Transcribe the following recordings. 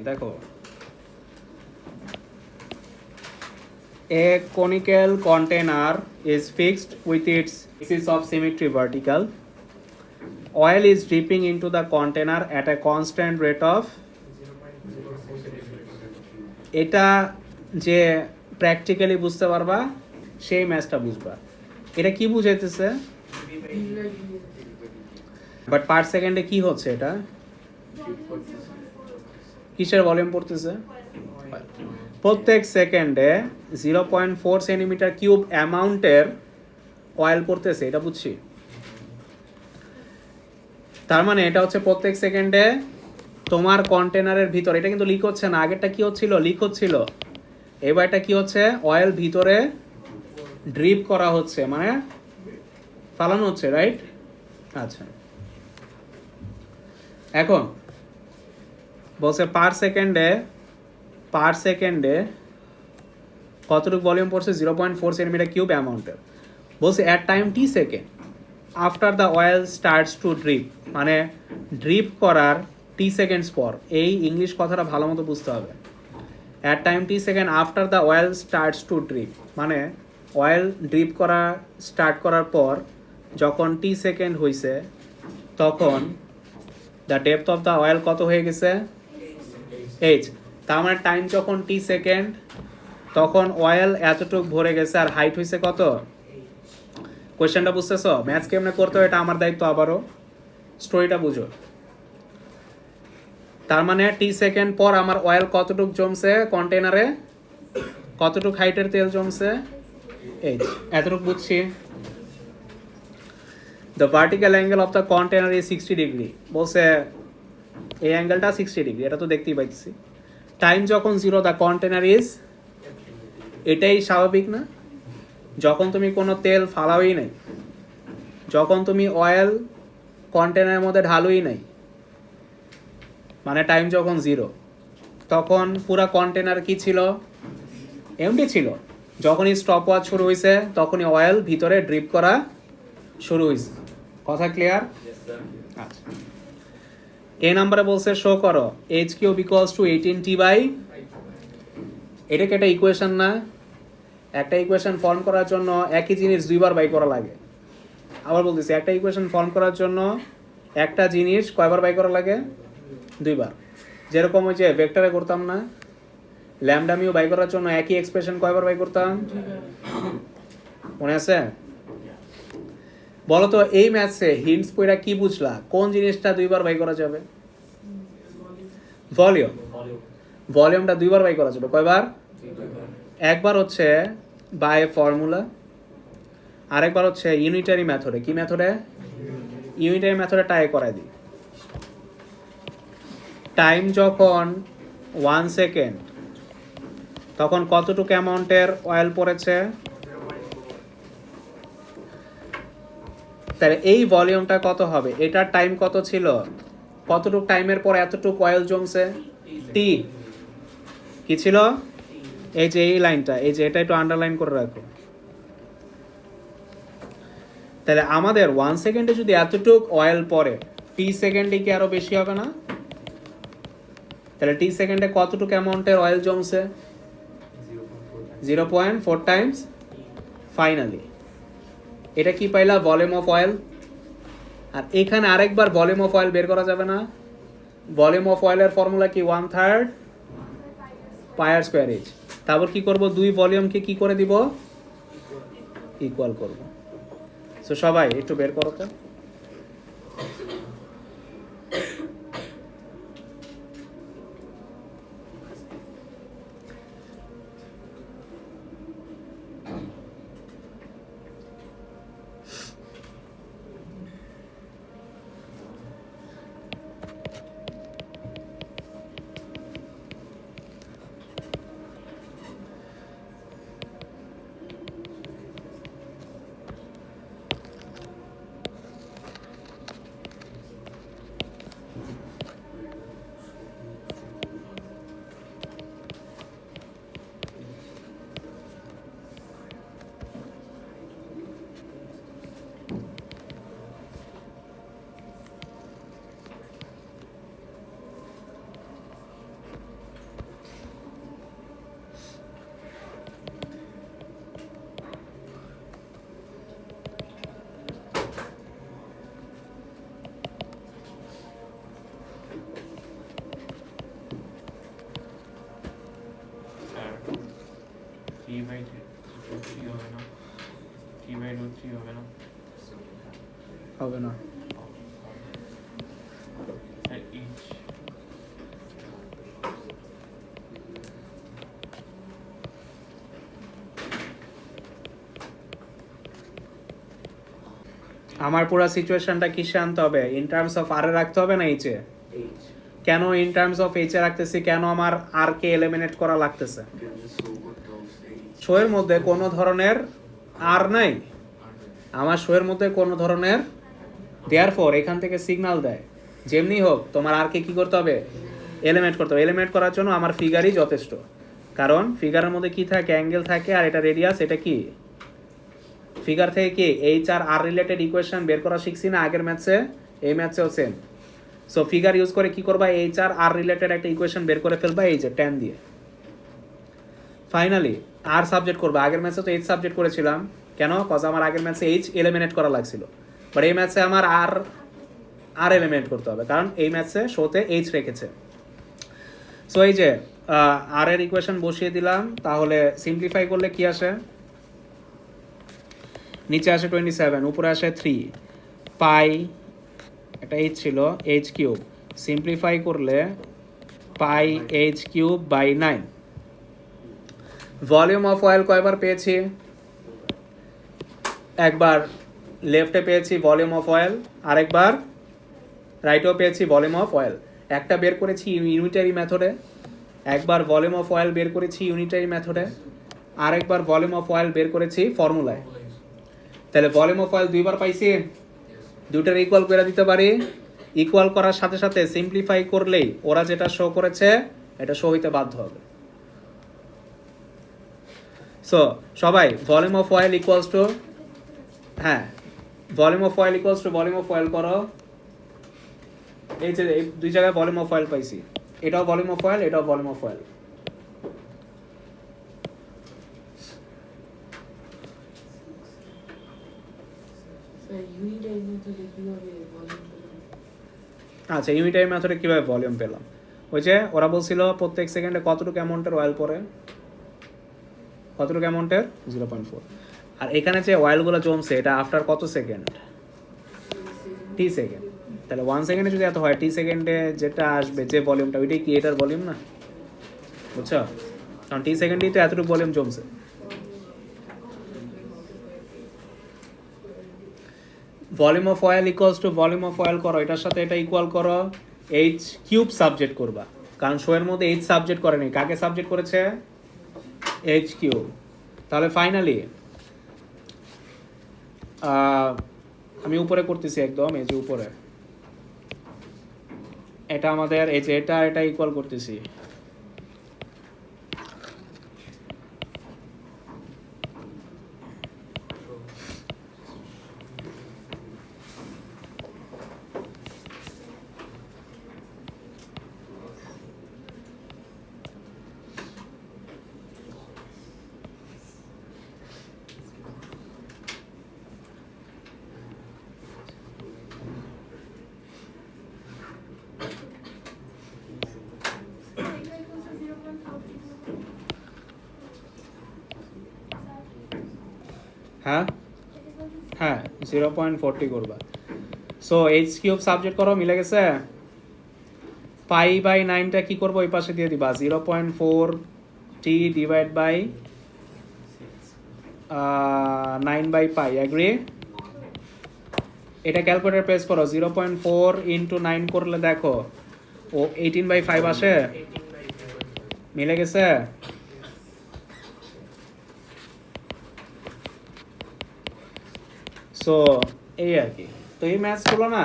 দেখো, a conical container is fixed with its axis of symmetry vertical. Oil is dripping into the container at a constant rate of, এটা যে practically বুঝতে পারবা সেই ম্যাথটা বুঝবা। এটা কি বুঝাইতেছে? বাট পার সেকেন্ডে কি হচ্ছে? এটা কিসের ভলিউম পড়তেছে? প্রত্যেক সেকেন্ডে 0.4 সেন্টিমিটার কিউব অ্যামাউন্টের অয়েল পড়তেছে, এটা বুঝছি। তার মানে এটা হচ্ছে প্রত্যেক সেকেন্ডে তোমার কন্টেনারের ভিতর, এটা কিন্তু লিক হচ্ছে না, আগেরটা কি হচ্ছিল? লিক হচ্ছিল। এবার এটা কি হচ্ছে? অয়েল ভিতরে ড্রিপ করা হচ্ছে, মানে ফালানো হচ্ছে, রাইট? আচ্ছা, এখন বলছে পার সেকেন্ডে কতটুকু ভলিউম পড়ছে? 0.4 সেন্টিমিটার কিউব অ্যামাউন্টের। বলছে at time t second after the oil starts to drip, মানে ড্রিপ করার টি সেকেন্ডস পর, এই ইংলিশ কথাটা ভালো মতো বুঝতে হবে। At time t second after the oil starts to drip, মানে অয়েল ড্রিপ করা স্টার্ট করার পর যখন টি সেকেন্ড হয়েছে তখন the depth of the oil কত হয়ে গেছে? এইচ। তার মানে টাইম যখন টি সেকেন্ড তখন অয়েল এতটুকু ভরে গেছে, আর হাইট হয়েছে কত? কোয়েশ্চেনটা বুঝতেছ? ম্যাথস কেমনে করতে হয় এটা আমার দায়িত্ব, আবারও স্টোরিটা বুঝো। তার মানে টি সেকেন্ড পর আমার অয়েল কতটুক জমছে কন্টেনারে, কতটুক হাইটের তেল জমছে? এইচ। এতটুকু বুঝছি। The vertical angle of the container is 60 degree. বলছে এই অ্যাঙ্গেলটা 60 ডিগ্রি, এটা তো দেখতেই পাইছি। টাইম যখন 0, দ্য কন্টেনার ইজ, এটাই স্বাভাবিক না? যখন তুমি কোনো তেল ফালাওই নাই, যখন তুমি অয়েল কন্টেনারের মধ্যে ঢালুই নাই, মানে টাইম যখন 0, তখন পুরা কন্টেনার কি ছিল? এমটি ছিল। যখনই স্টপ ওয়াচ শুরু হয়েছে তখনই অয়েল ভিতরে ড্রিপ করা শুরু হয়েছে। কথা ক্লিয়ার? আচ্ছা, এ নাম্বারে বলছে শো করো H cube equals to 18t by, এটাকে একটা ইকুয়েশন না? একটা ইকুয়েশন ফর্ম করার জন্য একই জিনিস দুইবার বাই করা লাগে। আবার বলতেছি, একটা ইকুয়েশন ফর্ম করার জন্য একটা জিনিস কয়বার বাই করা লাগে? দুইবার। যেরকম ওই যে ভেক্টরে করতাম না, ল্যামডা মিউ বাই করার জন্য একই এক্সপ্রেশন কয়বার বাই করতাম? মনে আছে? বলো তো এই ম্যাথসে হিন্টস পড়া কি বুঝলা? কোন জিনিসটা দুইবার বাই করা যাবে? ভলিউম। ভলিউমটা দুইবার বাই করা যাবে। কয়বার? একবার হচ্ছে বাই ফর্মুলা, আরেকবার হচ্ছে ইউনিটারি মেথডে। কি মেথডে? ইউনিটারি মেথডে টাই করাই দিই। টাইম যখন 1 সেকেন্ড তখন কতটুকু অ্যামাউন্টের অয়েল পড়েছে? তাহলে এই ভলিউমটা কত হবে? এটার টাইম কত ছিল? কতটুকু টাইমের পর এতটুকু অয়েল জমছে? টি। কি ছিল? এই যে এই লাইনটা, এই যে এটা একটু আন্ডারলাইন করে রাখো। তাহলে আমাদের 1 সেকেন্ডে যদি এতটুকু অয়েল পড়ে, টি সেকেন্ডে কি আরো বেশি হবে না? তাহলে টি সেকেন্ডে কতটুকু অ্যামাউন্টের অয়েল জমছে? 0.4 টাইমস। ফাইনালি এটা কি পাইলা? Volume of oil. আর এখানে আরেকবার ভলিউম অফ অয়েল বের করা যাবে না? ভলিউম অফ অয়েলের ফর্মুলা কি? 1/3 পাই/r স্কয়ার এইচ। তারপর কি করব? দুই ভলিউমকে কি করে দিব? ইকুয়াল করব। সো সবাই একটু বের করো তো। T/3 হবে না, T/3 হবে না, হবে না। H আমার পুরো সিচুয়েশনটা কিসে আনতে হবে? ইন টার্মস অফ আর এ রাখতে হবে না এইচে? কেন ইন টার্মস অফ এইচে রাখতেছি? কেন আমার আর কে এলিমিনেট করা লাগতেছে? শো এর মধ্যে কোনো ধরনের আর নাই, আমার শো এর মধ্যে কোনো ধরনের, দেয়ারফর এখান থেকে সিগন্যাল দেয় যেমনি হোক তোমার আর কে কি করতে হবে? এলিমিনেট করতে হবে। এলিমিনেট করার জন্য আমার ফিগারই যথেষ্ট, কারণ ফিগারের মধ্যে কি থাকে? অ্যাঙ্গেল থাকে, আর এটা রেডিয়াস। এটা কি ফিগার থেকে কি এইচ আর আর রিলেটেড ইকুয়েশন বের করা শিখছি না আগের ম্যাথসে? এই ম্যাথসেও সেম। সো ফিগার ইউজ করে কি করবা? এইচ আর আর রিলেটেড একটা ইকুয়েশন বের করে ফেলবা এই যে ট্যান দিয়ে। ফাইনালি আর সাবজেক্ট করবা। আগের ম্যাথসে তো এইচ সাবজেক্ট করেছিলাম, কেন? কজ আমার আগের ম্যাথসে এইচ এলিমিনেট করা লাগছিল, বাট এই ম্যাথসে আমার আর আর এলিমিনেট করতে হবে, কারণ এই ম্যাথসে শোতে এইচ রেখেছে। সো এই যে আর এর ইকুয়েশন বসিয়ে দিলাম, তাহলে সিম্পলিফাই করলে কি আসে? নিচে আসে 27, উপরে আসে 3 পাই, এটা এইচ ছিল, এইচ কিউব। সিম্পলিফাই করলে pi H cube by 9। Volume of oil কয়বার পেয়েছি? একবার লেফটে পেয়েছি ভলিউম অফ অয়েল, আরেকবার রাইটেও পেয়েছি ভলিউম অফ অয়েল। একটা বের করেছি ইউনিটারি মেথডে, একবার ভলিউম অফ অয়েল বের করেছি ইউনিটারি মেথডে, আরেকবার ভলিউম অফ অয়েল বের করেছি ফর্মুলায়। তাহলে ভলিউম অফ অয়েল দুইবার পাইছি, দুইটার ইকুয়াল করে দিতে পারি। ইকুয়াল করার সাথে সাথে সিম্পলিফাই করলেই ওরা যেটা শো করেছে এটা শো হইতে বাধ্য হবে। সো সবাই volume of oil equals to, হ্যাঁ, volume of oil equals to volume of oil করো। এই যে এই দুই জায়গায় ভলিউম অফ অয়েল পাইছি, এটাও ভলিউম অফ অয়েল, এটাও ভলিউম অফ অয়েল। আচ্ছা, ইউনিটারি মেথডে কিভাবে ভলিউম পেলাম? ওই যে ওরা বলছিল প্রত্যেক সেকেন্ডে কতটুকু অ্যামাউন্টের অয়েল পড়ে, কতটুকু অ্যামাউন্টের? 0.4। আর এখানে যে অয়েলগুলো জমছে এটা আফটার কত সেকেন্ড? টি সেকেন্ড। তাহলে 1 সেকেন্ডে যদি এত হয়, টি সেকেন্ডে যেটা আসবে যে ভলিউমটা, ওইটাই কি এটার ভলিউম না? বুঝছো? কারণ টি সেকেন্ডেই তো এতটুকু ভলিউম জমছে। Volume of oil equals to volume of oil করো, এটার সাথে এটা ইকুয়াল করো, এইচ কিউব সাবজেক্ট করবা, কারণ শো এর মধ্যে এইচ সাবজেক্ট করেনি। কাকে সাবজেক্ট করেছে? H cube. তাহলে ফাইনালি আমি উপরে করতেছি একদম, এই যে উপরে এটা আমাদের, এই যে এটা ইকুয়াল করতেছি। হ্যাঁ হ্যাঁ, 0.40 করবা। সো এইচ কিউব সাবজেক্ট করো, মিলে গেছে। পাই বাই 9টা কি করবো? ওই পাশে দিয়ে দিবা 0.4t divide by 9 by pi. Agree? এটা ক্যালকুলেটর প্রেস করো, 0.4 ইন্টু 9 করলে দেখো ও 18/5 আসে। মিলে গেছে? সো এই আর কি। তো এই ম্যাথসগুলো না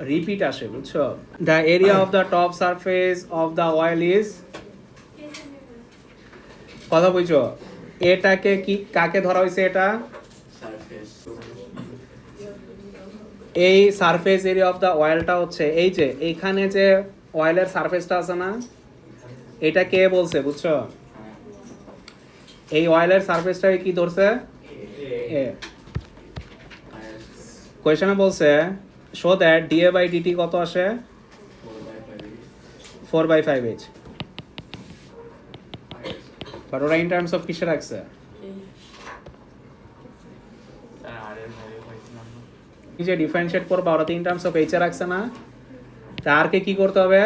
রিপিট আসে, বুঝছো? The area of the top surface of the oil is, কথা বুঝছো? এটাকে কি কাকে ধরা হয়েছে? এটা এই সারফেস এরিয়া অফ দ্য অয়েলটা হচ্ছে এই যে এইখানে যে অয়েলের সারফেসটা আছে না, এটা কে বলছে? বুঝছো? এই অয়েলের সারফেসটাকে কি ধরছে? এ। কোয়েশনে বলছে show that dA by dt কত আসে? 4/5h। বাট ওরা ইন টার্মস অফ কিসে রাখছে? স্যার আর এর ভ্যালু পাইছিলাম না। কি যে ডিফারেন্সিয়েট করবা ওরা তো in terms of H A রাখছে না, তা আর কে কি করতে হবে?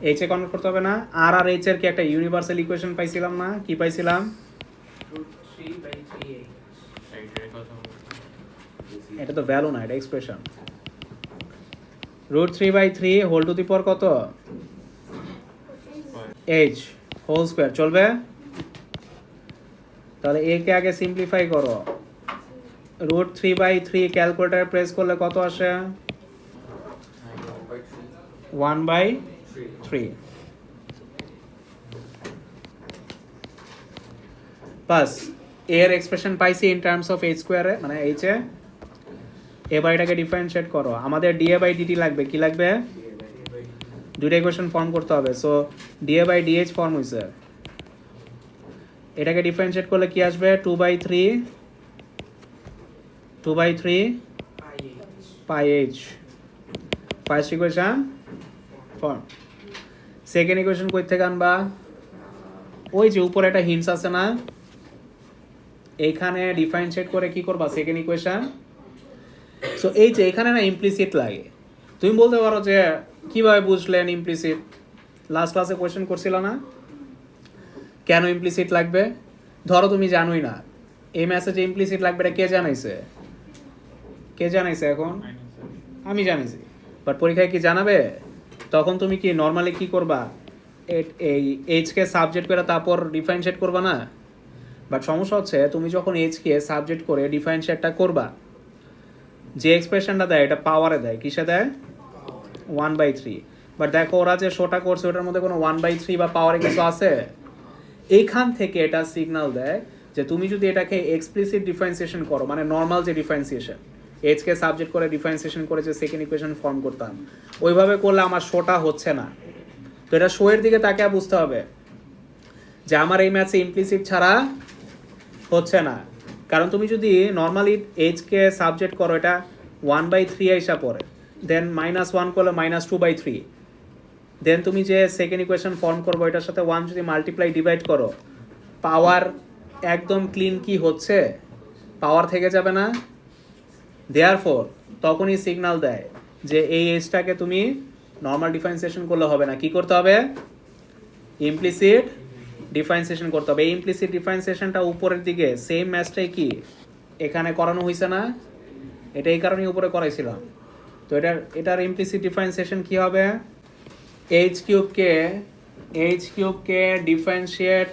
এইচ এ কনভার্ট করতে হবে না? আর আর এইচ এর কি একটা ইউনিভার্সাল ইকুয়েশন পাইছিলাম না? কি পাইছিলাম? এইটার কথা বলছি। এটা তো ভ্যালু না, এটা expression. √3/3 whole to the power কত? এইচ হোল স্কোয়ার চলবে? তাহলে এ কে আগে সিম্পলিফাই করো। √3/3 ক্যালকুলেটর প্রেস করলে কত আসে? 1/3 বাস এর এক্সপ্রেশন পাইছি ইন টার্মস অফ এইচ স্কোয়ারে, মানে এইচ এ। এবার এটাকে ডিফারেন্সিয়েট করো। আমাদের dA/dt লাগবে, কি লাগবে? দুইটা ইকুয়েশন ফর্ম করতে হবে। সো dA/dh ফর্ম হইছে। এটাকে ডিফারেন্সিয়েট করলে কি আসবে? 2/3 pi H. First equation form. Second equation কই থেকে আনবা? ওই যে উপরে একটা হিন্টস আছে না, এইখানে ডিফারেন্সিয়েট করে কি করবা? Second equation. সো এই যে এখানে না ইমপ্লিসিট লাগে। তুমি বলতে পারো যে কিভাবে বুঝলেন ইমপ্লিসিট? লাস্ট ক্লাসে কোয়েশ্চেন করছিল না, কেন ইমপ্লিসিট লাগবে? ধরো তুমি জানোই না এই মেসেজে ইমপ্লিসিট লাগবে, এটা কে জানাইছে? কে জানাইছে এখন? আমি জানিছি, বাট পরীক্ষায় কি জানাবে? তখন তুমি কি নর্মালি কি করবা? এই এইচকে সাবজেক্ট করে তারপর ডিফারেন্সিয়েট করবা না? বাট সমস্যা হচ্ছে তুমি যখন এইচকে সাবজেক্ট করে ডিফারেন্সিয়েটটা করবা, যে এক্সপ্রেশনটা দেয় এটা পাওয়ারে দেয়, কিসে দেয়? 1/3। বাট দেখো ওরা যে শোটা করছে ওটার মধ্যে কোনো 1/3 বা পাওয়ারে কিছু আছে? এইখান থেকে এটা সিগন্যাল দেয় যে তুমি যদি এটাকে এক্সপ্লিসিট ডিফারেন্সিয়েশন করো, মানে নর্মাল যে ডিফারেন্সিয়েশন এইচকে সাবজেক্ট করে ডিফারেন্সিয়েশন করে যে সেকেন্ড ইকুয়েশন ফর্ম করতাম, ওইভাবে করলে আমার শোটা হচ্ছে না। তো এটা শো এর দিকে তাকে বুঝতে হবে যে আমার এই ম্যাথে ইমপ্লিসিট ছাড়া হচ্ছে না। কারণ তুমি যদি নর্মালি এইচকে সাবজেক্ট করো, এটা 1/3 আইসা পড়ে, দেন -1 করলে -2/3, দেন তুমি যে সেকেন্ড ইকুয়েশন ফর্ম করবো এটার সাথে 1 যদি মাল্টিপ্লাই ডিভাইড করো, পাওয়ার একদম ক্লিন কি হচ্ছে? পাওয়ার থেকে যাবে না? দেয়ারফর তখনই সিগন্যাল দেয় যে এই এইচটাকে তুমি নর্মাল ডিফারেন্সিয়েশন করলে হবে না, কি করতে হবে? ইমপ্লিসিট ডিফারেন্সিয়েশন করতে হবে। এই ইমপ্লিসিট ডিফারেন্সিয়েশনটা উপরের দিকে সেম ম্যাথটাই কি এখানে করানো হয়েছে না? এটা এই কারণেই উপরে করাইছিলাম। তো এটার ইমপ্লিসিট ডিফারেন্সিয়েশন কি হবে? এইচ কিউবকে ডিফারেন্সিয়েট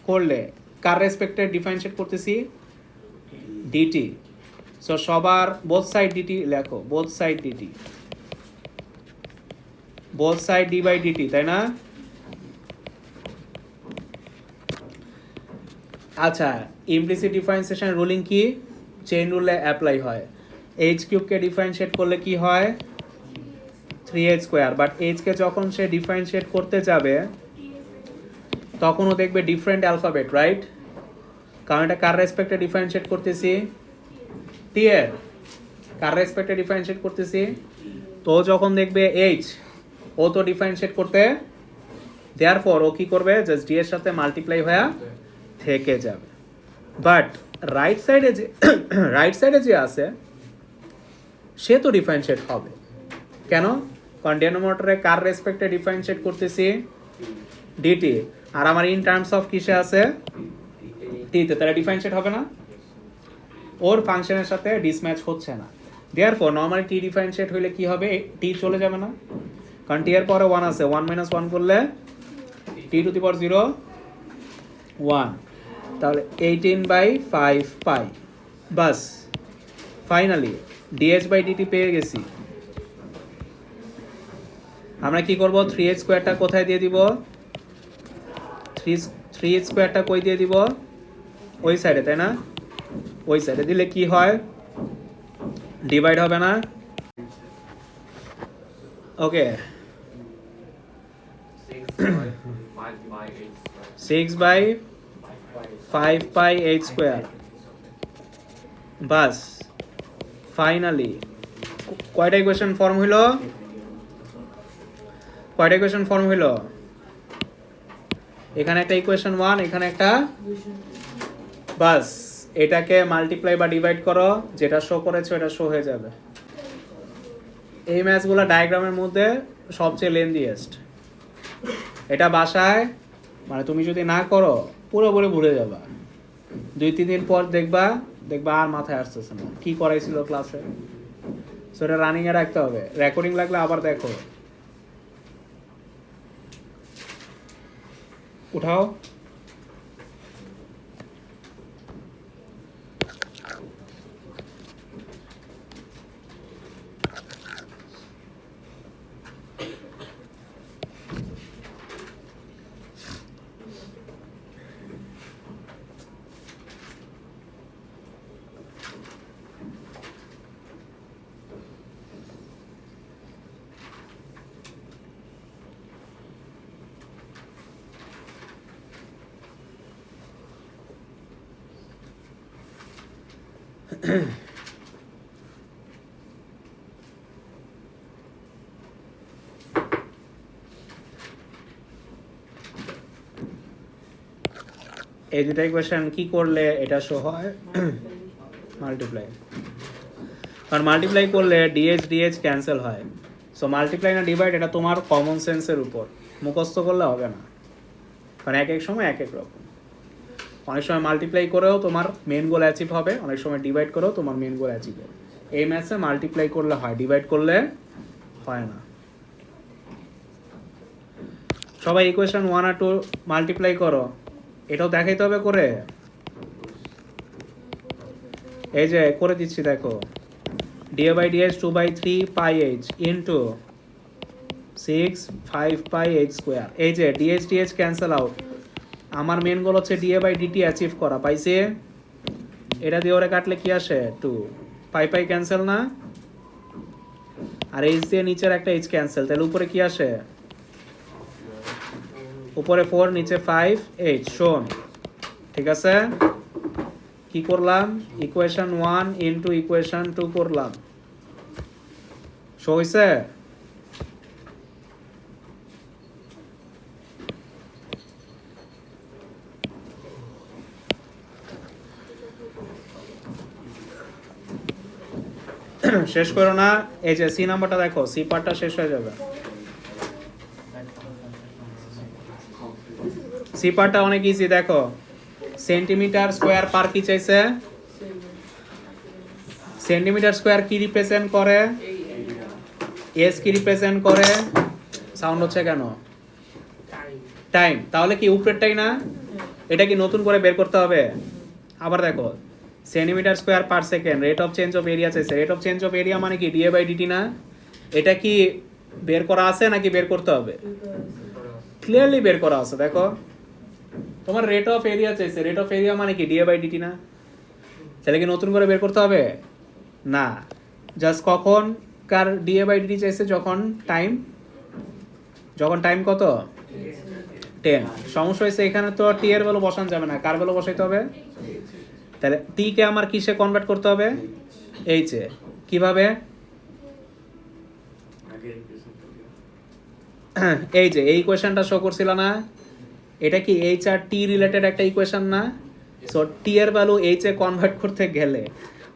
করলে কার রেসপেক্টে ডিফারেন্সিয়েট করতেছি? ডিটি। সো সবার বোথ সাইড ডিটি লেখো, both side dt, both side d/dt, তাই না? আচ্ছা, ইমপ্লিসিট ডিফারেন্সিয়েশন রুলিং কি? চেইন রুলে অ্যাপ্লাই হয়। এইচ কিউবকে ডিফারেন্সিয়েট করলে কি হয়? 3h²। বাট এইচকে যখন সে ডিফারেন্সিয়েট করতে যাবে তখনও দেখবে ডিফারেন্ট অ্যালফাবেট, রাইট? কারণ এটা কার রেসপেক্টে ডিফারেন্সিয়েট করতেছি? টি এর। কার রেসপেক্টে ডিফারেন্সিয়েট করতেছি? তো যখন দেখবে এইচ, ও তো ডিফারেন্সিয়েট করতে, দেয়ারফর ও কি করবে? জাস্ট ডি এর সাথে মাল্টিপ্লাই হয়ে থেকে যাবে। বাট রাইট সাইডে যে আছে সে তো ডিফারেন্সিয়েট হবে। কেন? কারণ ডেনোমিনেটরে কার রেসপেক্টে ডিফারেন্সিয়েট করতেছি? ডিটি। আর আমার ইন টার্মস অফ কিসে আছে? টিতে। তাহলে ডিফারেন্সিয়েট হবে না? ওর ফাংশনের সাথে ডিসম্যাচ হচ্ছে না। দেয়ারফর নর্মালি টি ডিফারেন্সিয়েট হইলে কি হবে? টি চলে যাবে না, কারণ টি এর পরে 1 আছে। 1 - 1 করলে t⁻0 1, তাহলে 18/5 পাই। বাস ফাইনালি dh/dt পেয়ে গেছি। আমরা কি করব? 3h² কোথায় দিয়ে দিব? 3h² কই দিয়ে দিব? ওই সাইডে, তাই না? ওই সাইডে দিলে কি হয়? ডিভাইড হবে না? ওকে, 6/5 পাই h²। বাস ফাইনালি কয়টা ইকুয়েশন ফর্ম হইল? কয়টা ইকুয়েশন ফর্ম হইল? এখানে একটা ইকুয়েশন 1, এখানে একটা, বাস এটাকে মাল্টিপ্লাই বা ডিভাইড করো, যেটা শো করেছো এটা শো হয়ে যাবে। এই ম্যাথগুলো ডায়াগ্রামের মধ্যে সবচেয়ে লেন্দিয়েস্ট। এটা বাসায় মানে তুমি যদি না করো পুরোপুরি ভুলে যাবা, 2-3 দিন পর দেখবা আর মাথায় আসতেছে না কি করাইছিল ক্লাসে। সো এটা রানিং এ রাখতে হবে, রেকর্ডিং লাগলে আবার দেখো। উঠাও। এই দুটা ইকুয়েশন কি করলে এটা শো হয়? মাল্টিপ্লাই। আর মাল্টিপ্লাই করলে ডিএইচ ক্যান্সেল হয়। সো মাল্টিপ্লাই না ডিভাইড এটা তোমার কমন সেন্সের উপর, মুখস্থ করলে হবে না, কারণ এক এক সময় এক এক রকম। অনেক সময় মাল্টিপ্লাই করেও তোমার মেন গোল অ্যাচিভ হবে, অনেক সময় ডিভাইড করেও তোমার মেন গোল অ্যাচিভ হবে। এই ম্যাথসে মাল্টিপ্লাই করলে হয়, ডিভাইড করলে হয় না। সবাই ইকুয়েশন 1 আর 2 মাল্টিপ্লাই করো, এটাও দেখাইতে হবে করে। এই যে করে দিচ্ছি দেখো, dA/dx 2/3 pi h into 6 5 pi h square. এই যে dH ক্যান্সেল আউট, আমার মেন গোল হচ্ছে dA/dt অ্যাচিভ করা, পাইছে? এটা দিয়ে ওরে কাটলে কি আসে? 2 পাই পাই ক্যান্সেল না, আর h দিয়ে নিচের একটা h ক্যান্সেল, তাহলে উপরে কি আসে? উপরে 4 নিচে 5 h শোন, ঠিক আছে? কি করলাম? ইকুয়েশন 1 ইনটু ইকুয়েশন 2 করলাম, শো হইছে? শেষ করো না, এই যে সি নাম্বারটা দেখো, সি পার্টটা শেষ হয়ে যাবে। সি পার্টটা অনেক ইজি, দেখো সেন্টিমিটার স্কোয়ার পার কি চাইছে? সেন্টিমিটার স্কোয়ার কি রিপ্রেজেন্ট করে? এস কি রিপ্রেজেন্ট করে? সাউন্ড হচ্ছে কেন? টাইম। তাহলে কি উপরেরটাই না? এটা কি নতুন করে বের করতে হবে? আবার দেখো centimetre square per second, rate of change of area চাইছে। Rate of change of area মানে কি? dA/dt না? এটা কি বের করা আছে নাকি বের করতে হবে? ক্লিয়ারলি বের করা আছে, দেখো তোমার রেট অফ এরিয়া চাইছে, রেট অফ এরিয়া মানে কি? dA/dt না? তাহলে কি নতুন করে বের করতে হবে? না, জাস্ট কখন কার dA/dt চাইছে? যখন টাইম কত? 10। সমস্যা হয়েছে এখানে তো টি এর ভ্যালু বসানো যাবে না, কার ভ্যালু বসাইতে হবে? তাহলে টি কে আমার কিসে কনভার্ট করতে হবে? H A. কিভাবে? এই যে এই ইকুয়েশনটা শো করছিল না, এটা কি এইচ আর টি রিলেটেড একটা ইকুয়েশন না? সো টি এর ভ্যালু এইচ এ কনভার্ট করতে গেলে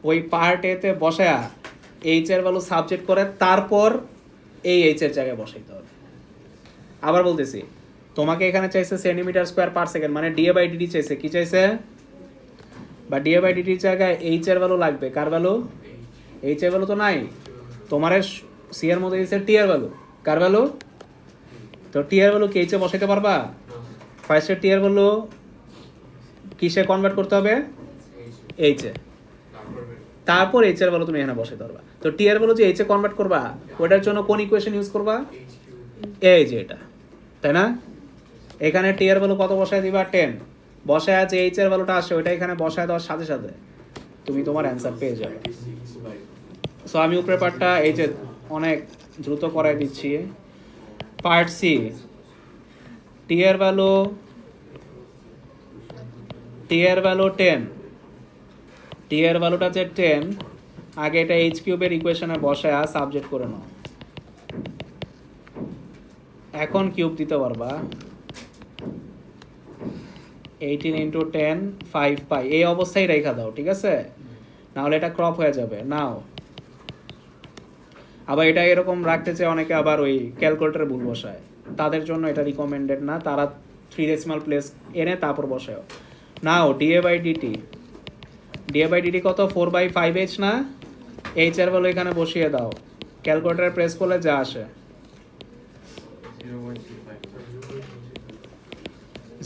ওই পার্ট এ তে বসায়া এইচ এর ভ্যালু সাবজেক্ট করে তারপর এই এইচ এর জায়গায় বসাইতে হবে। আবার বলতেছি, তোমাকে এখানে চাইছে সেন্টিমিটার স্কোয়ার পার সেকেন্ড, মানে dA/dt চাইছে, কি চাইছে? বা dA/dt জায়গায় এইচ এর ভ্যালু লাগবে, কার ভ্যালু? এইচ এর ভ্যালু তো নাই, তোমার সি এর মধ্যে দিয়েছে টি এর ভ্যালু, কার ভ্যালু? তো টি এর ভ্যালু কি এইচ এ বসাইতে পারবা? ফার্স্টে টি এর ভ্যালু কিসে কনভার্ট করতে হবে? এইচ এ, তারপর এইচ এর ভ্যালু তুমি এখানে বসাইতে পারবা। তো টি এর ভ্যালু যে এইচ এ কনভার্ট করবা, ওটার জন্য কোন ইকুয়েশন ইউজ করবা? এই যে এটা, তাই না? এখানে টি এর ভ্যালু কত বসায় দিবা? 10 বসায় আছে, এইচ এর ভ্যালুটা আসে, ওইটা এখানে বসায় দেওয়ার সাথে সাথে তুমি তোমার অ্যান্সার পেয়ে যাবে। সো আমি উপরের পার্টটা এই যে অনেক দ্রুত করাই দিচ্ছি। পার্ট সি, টি এর ভ্যালু 10, টি এর ভ্যালুটা যে 10, আগে এটা এইচ কিউবের ইকুয়েশনে বসায় সাবজেক্ট করে নাও। এখন কিউব দিতে পারবা, 18 ইন্টু 10 5 পাই, এই অবস্থায় রেখা দাও, ঠিক আছে? নাহলে এটা ক্রপ হয়ে যাবে। নাও আবার এটা এরকম রাখতে চাই অনেকে, আবার ওই ক্যালকুলেটরে ভুল বসায়, তাদের জন্য এটা রিকমেন্ডেড না, তারা 3 ডেসিমাল প্লেস এনে তারপর বসায়। নাও ডিএ বাই ডিটি কত? 4/5h না? এইচ এর ভ্যালু এখানে বসিয়ে দাও, ক্যালকুলেটরে প্রেস করলে যা আসে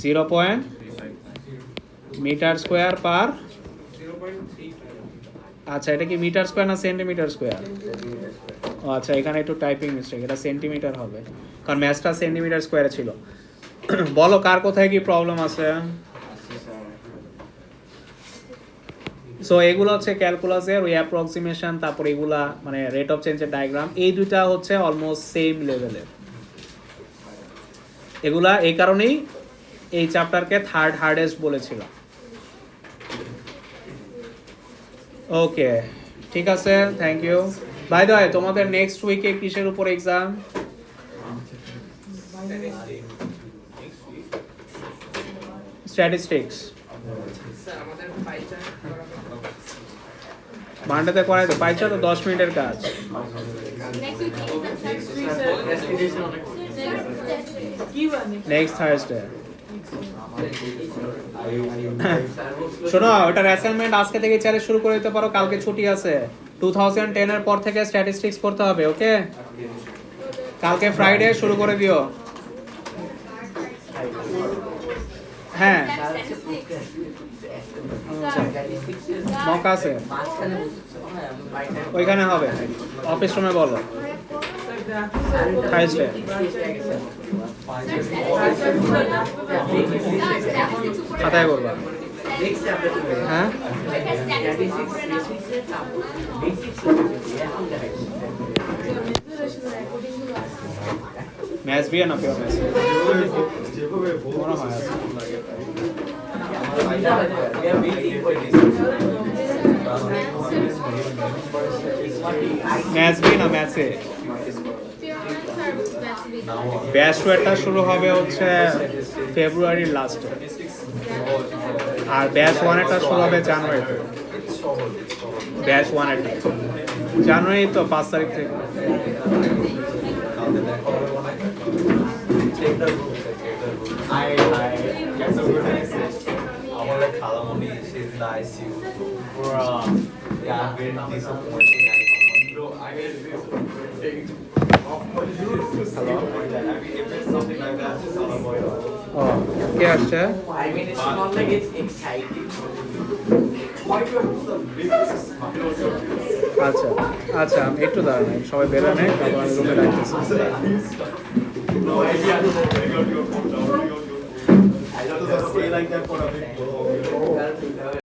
0 পয়েন্ট মিটার স্কোয়ার পার। আচ্ছা এটা কি মিটার স্কোয়ার না সেন্টিমিটার স্কোয়ার? ও আচ্ছা, এখানে একটু টাইপিং মিস্টেক, এটা সেন্টিমিটার হবে কারণ ম্যাথটা সেন্টিমিটার স্কোয়ারে ছিল। বলো কার কোথায় কি প্রবলেম আছে? সো এগুলো হচ্ছে ক্যালকুলাসের ওই অ্যাপ্রক্সিমেশন, তারপর এগুলা মানে রেট অফ চেঞ্জের ডায়াগ্রাম, এই দুইটা হচ্ছে অলমোস্ট সেম লেভেলের। এগুলা এই কারণেই এই চ্যাপ্টারকে থার্ড হার্ডেস্ট বলেছিল। ওকে ঠিক আছে, thank you. By the way তোমাদের নেক্সট উইকে কিসের উপর এক্সাম? স্ট্যাটিস্টিক্স। মানডেতে করাই তো, পাইছো তো 10 মিনিটের কাজ। Next Thursday. শোনো ওটার অ্যাসাইনমেন্ট আজকে থেকে চাইলে শুরু করে দিতে পারো, কালকে ছুটি আছে। 2010 এর পর থেকে স্ট্যাটিস্টিক্স করতে হবে, ওকে? কালকে ফ্রাইডে শুরু করে দিও। হ্যাঁ মক আছে ওইখানে হবে, অফিস রুমে বলো থার্সডে। খাতায় করবা? হ্যাঁ ম্যাথস বি না পিওর ম্যাথস? মনে হয় আছে। ম্যাথস বি না ম্যাথসে? ব্যাচ 2 শুরু হবে হচ্ছে ফেব্রুয়ারির লাস্টে, আর ব্যাচ 1 শুরু হবে জানুয়ারিতে। ব্যাচ 1 জানুয়ারি তো 5 তারিখ থেকে। ও কে আসছে? আচ্ছা আচ্ছা একটু দাঁড়ান, সবাই বেরোয় নেই, তারপর আমি রুমে রাখতেছি।